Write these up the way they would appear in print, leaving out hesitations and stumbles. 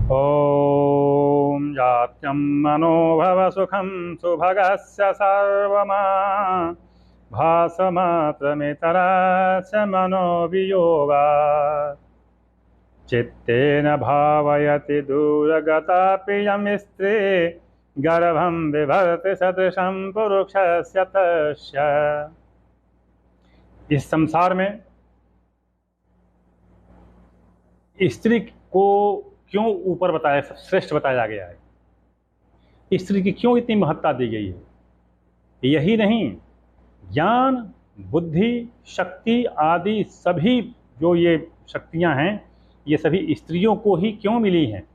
ॐ जात्यं मनोभव सुखं सुभगस्य सर्वमा भासमात्रमितरस्य मनोवियोगात् चित्तेन भावयति दूरगतापि यं स्त्री गर्भं बिभर्ति सदृशं पुरुषस्य तस्य। इस संसार में स्त्री को क्यों ऊपर बताया, श्रेष्ठ बताया गया है, स्त्री की क्यों इतनी महत्ता दी गई है? यही नहीं, ज्ञान, बुद्धि, शक्ति आदि सभी जो ये शक्तियां हैं, ये सभी स्त्रियों को ही क्यों मिली हैं?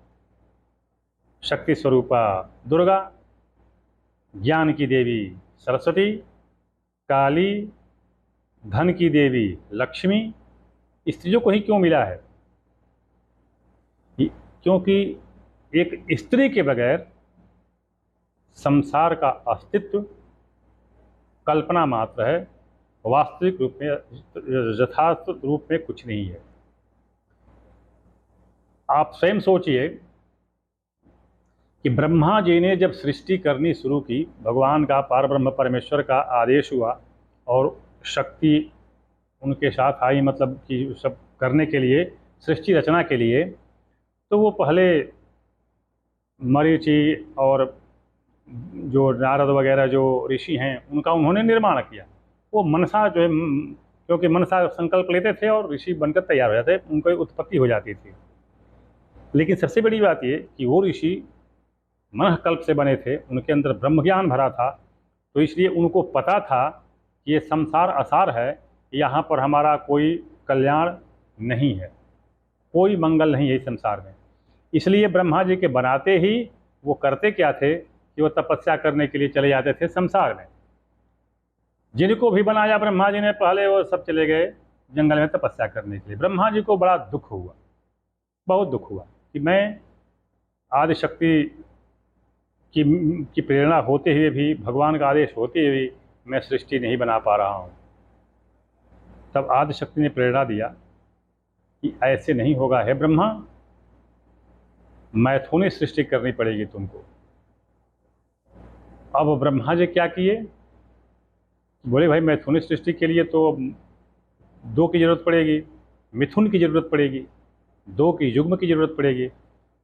शक्ति स्वरूपा दुर्गा, ज्ञान की देवी सरस्वती, काली, धन की देवी लक्ष्मी, स्त्रियों को ही क्यों मिला है? क्योंकि एक स्त्री के बगैर संसार का अस्तित्व कल्पना मात्र है, वास्तविक रूप में, यथार्थ रूप में कुछ नहीं है। आप स्वयं सोचिए कि ब्रह्मा जी ने जब सृष्टि करनी शुरू की, भगवान का, पारब्रह्म परमेश्वर का आदेश हुआ और शक्ति उनके साथ आई, मतलब कि सब करने के लिए, सृष्टि रचना के लिए, तो वो पहले मरीचि और जो नारद वगैरह जो ऋषि हैं उनका उन्होंने निर्माण किया। वो मनसा जो है, क्योंकि मनसा संकल्प लेते थे और ऋषि बनकर तैयार हो जाते, उनको उत्पत्ति हो जाती थी। लेकिन सबसे बड़ी बात ये कि वो ऋषि मनकल्प से बने थे, उनके अंदर ब्रह्म ज्ञान भरा था, तो इसलिए उनको पता था कि ये संसार असार है, यहाँ पर हमारा कोई कल्याण नहीं है, कोई मंगल नहीं है इस संसार में। इसलिए ब्रह्मा जी के बनाते ही वो करते क्या थे कि वो तपस्या करने के लिए चले जाते थे संसार में। जिनको भी बनाया ब्रह्मा जी ने पहले, वो सब चले गए जंगल में तपस्या करने के लिए। ब्रह्मा जी को बड़ा दुख हुआ, बहुत दुख हुआ कि मैं आदिशक्ति की प्रेरणा होते हुए भी, भगवान का आदेश होते हुए भी मैं सृष्टि नहीं बना पा रहा हूँ। तब आदिशक्ति ने प्रेरणा दिया कि ऐसे नहीं होगा, है ब्रह्मा, मैथुनी सृष्टि करनी पड़ेगी तुमको। अब ब्रह्मा जी क्या किए? बोले भाई मैथुनी सृष्टि के लिए तो दो की जरूरत पड़ेगी, मिथुन की जरूरत पड़ेगी, दो की युग्म की जरूरत पड़ेगी।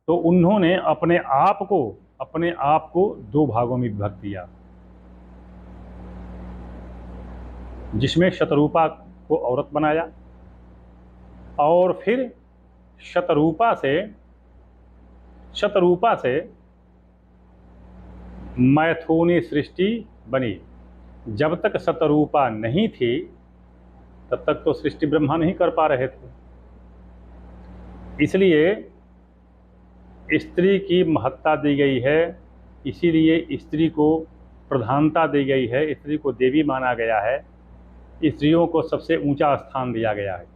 तो उन्होंने अपने आप को दो भागों में विभक्त किया, जिसमें शतरूपा को औरत बनाया और फिर शतरूपा से मैथुनी सृष्टि बनी। जब तक शतरूपा नहीं थी तब तक तो सृष्टि ब्रह्मा नहीं कर पा रहे थे। इसलिए स्त्री की महत्ता दी गई है, इसीलिए स्त्री को प्रधानता दी गई है, स्त्री को देवी माना गया है, स्त्रियों को सबसे ऊंचा स्थान दिया गया है।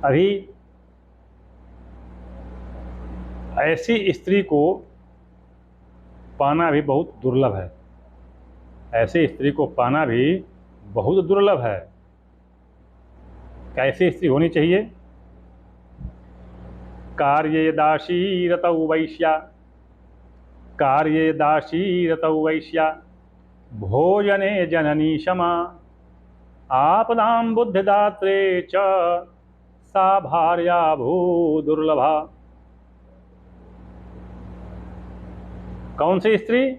अभी ऐसी स्त्री को पाना भी बहुत दुर्लभ है, ऐसी स्त्री को पाना भी बहुत दुर्लभ है। कैसी स्त्री होनी चाहिए? कार्ये दासी रतौ वैश्या, कार्ये दासी रतौ वैश्या, भोजने जननी क्षमा, आपदां बुद्धिदात्रे च सा भार्या भू दुर्लभा। कौन सी स्त्री?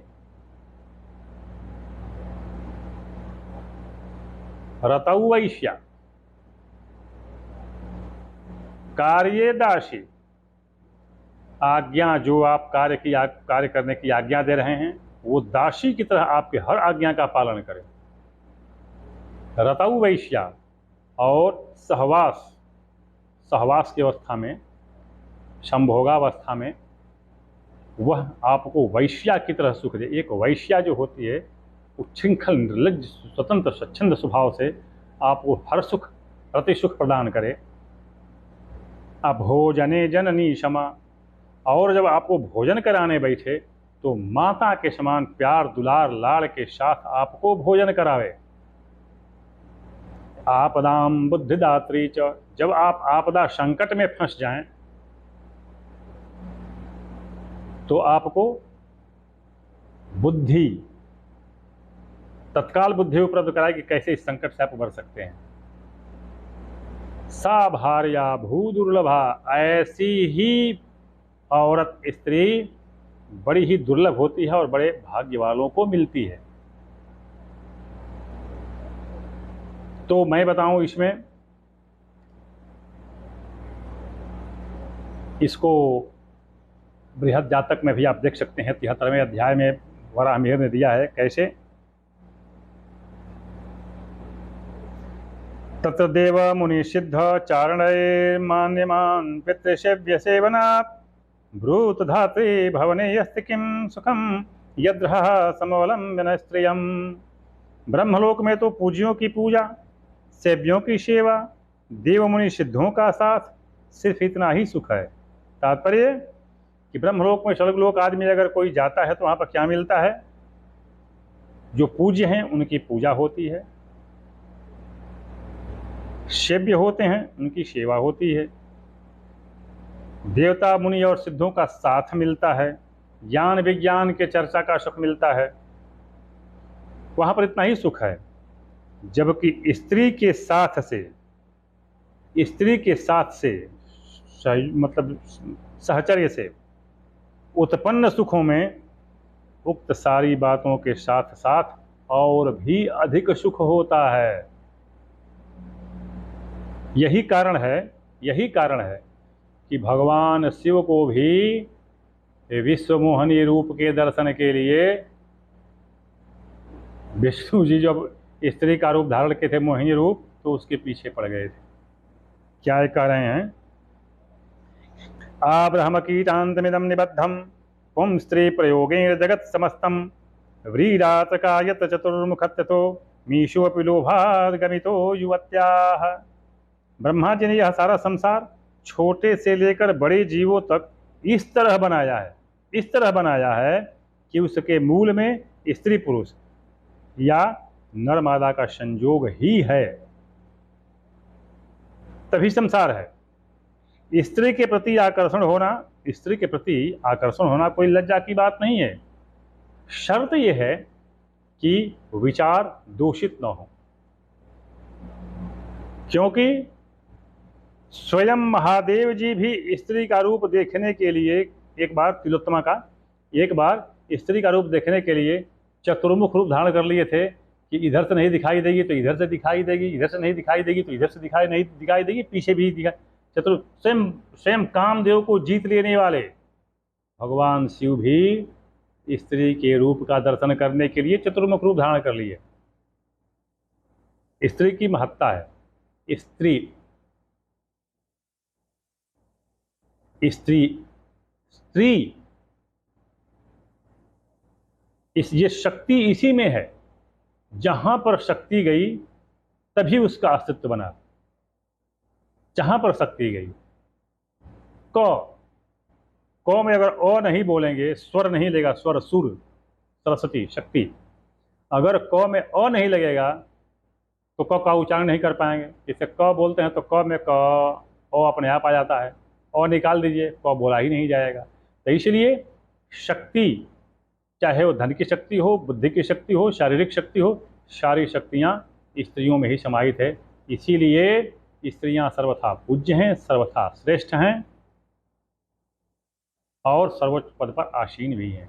रतौ वैश्या, कार्ये दासी, आज्ञा, जो आप कार्य करने की आज्ञा दे रहे हैं वो दासी की तरह आपके हर आज्ञा का पालन करें। रतौ वैश्या, और सहवास की अवस्था में, संभोगावस्था में वह आपको वैश्या की तरह सुख दे। एक वैश्या जो होती है उच्छृंखल, निर्लज्ज, स्वतंत्र, स्वच्छंद स्वभाव से आपको हर सुख, प्रति सुख प्रदान करे। अभोजने जननी क्षमा, और जब आपको भोजन कराने बैठे तो माता के समान प्यार, दुलार, लाड़ के साथ आपको भोजन करावे। आपदाम बुद्धिदात्री च, जब आप आपदा संकट में फंस जाएं तो आपको बुद्धि, तत्काल बुद्धि उपलब्ध कराए कि कैसे इस संकट से आप उबर सकते हैं। सा भार्या भू दुर्लभा, ऐसी ही औरत स्त्री बड़ी ही दुर्लभ होती है और बड़े भाग्य वालों को मिलती है। तो मैं बताऊं इसमें, इसको बृहद जातक में भी आप देख सकते हैं, 73वें अध्याय में वराहमिहिर ने दिया है कैसे। तत्र देव मुनि सिद्ध चारणैर् मान्यमान् पितृसेव्य सेवनात् ब्रूत धात्रे भवने यस्ति किं सुखम यद्रह समवलंबन स्त्रियम। ब्रह्मलोक में तो पूज्यों की पूजा, सेव्यों की सेवा, देव मुनि सिद्धों का साथ, सिर्फ इतना ही सुख है। तात्पर्य कि ब्रह्मलोक में स्वर्गलोक आदमी अगर कोई जाता है तो वहाँ पर क्या मिलता है? जो पूज्य हैं उनकी पूजा होती है, सेव्य होते हैं उनकी सेवा होती है, देवता मुनि और सिद्धों का साथ मिलता है, ज्ञान विज्ञान के चर्चा का सुख मिलता है। वहाँ पर इतना ही सुख है। जबकि स्त्री के साथ से मतलब सहचर्य से उत्पन्न सुखों में उक्त सारी बातों के साथ साथ और भी अधिक सुख होता है। यही कारण है कि भगवान शिव को भी विश्वमोहनी रूप के दर्शन के लिए विष्णु जी जब स्त्री का रूप धारण किए थे, मोहिनी रूप, तो उसके पीछे पड़ गए थे। क्या कह रहे हैं? आब्रह्म कीटांतमिदं निबद्धं पुं स्त्री प्रयोगेन जगत समस्तम व्रीरातकायत चतुर्मुखत्तो मीशोऽपि लोभाद् गमितो युवत्याः। ब्रह्मा जी ने यह सारा संसार छोटे से लेकर बड़े जीवों तक इस तरह बनाया है कि उसके मूल में स्त्री पुरुष या नर मादा का संयोग ही है, तभी संसार है। स्त्री के प्रति आकर्षण होना कोई लज्जा की बात नहीं है। शर्त यह है कि विचार दूषित न हो, क्योंकि स्वयं महादेव जी भी स्त्री का रूप देखने के लिए एक बार स्त्री का रूप देखने के लिए चतुर्मुख रूप धारण कर लिए थे कि इधर से नहीं दिखाई देगी तो इधर से दिखाई देगी, इधर से नहीं दिखाई देगी तो इधर से नहीं दिखाई देगी, पीछे भी दिखाई। स्वयं कामदेव को जीत लेने वाले भगवान शिव भी स्त्री के रूप का दर्शन करने के लिए चतुर्मुख रूप धारण कर लिए। स्त्री की महत्ता है। स्त्री ये शक्ति इसी में है। जहां पर शक्ति गई तभी उसका अस्तित्व बना। जहां पर शक्ति गई, क में अगर अ नहीं बोलेंगे, स्वर नहीं लेगा, स्वर सुर सरस्वती शक्ति, अगर क में अ नहीं लगेगा तो क का उच्चारण नहीं कर पाएंगे। जैसे क बोलते हैं तो क में क ओ अपने आप आ जाता है, और निकाल दीजिए क बोला ही नहीं जाएगा। तो इसलिए शक्ति, चाहे वो धन की शक्ति हो, बुद्धि की शक्ति हो, शारीरिक शक्ति हो, सारी शक्तियाँ स्त्रियों में ही समाहित है। इसीलिए स्त्रियाँ सर्वथा पूज्य हैं, सर्वथा श्रेष्ठ हैं और सर्वोच्च पद पर आसीन भी हैं।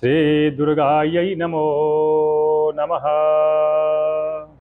श्री दुर्गायै नमो नमः।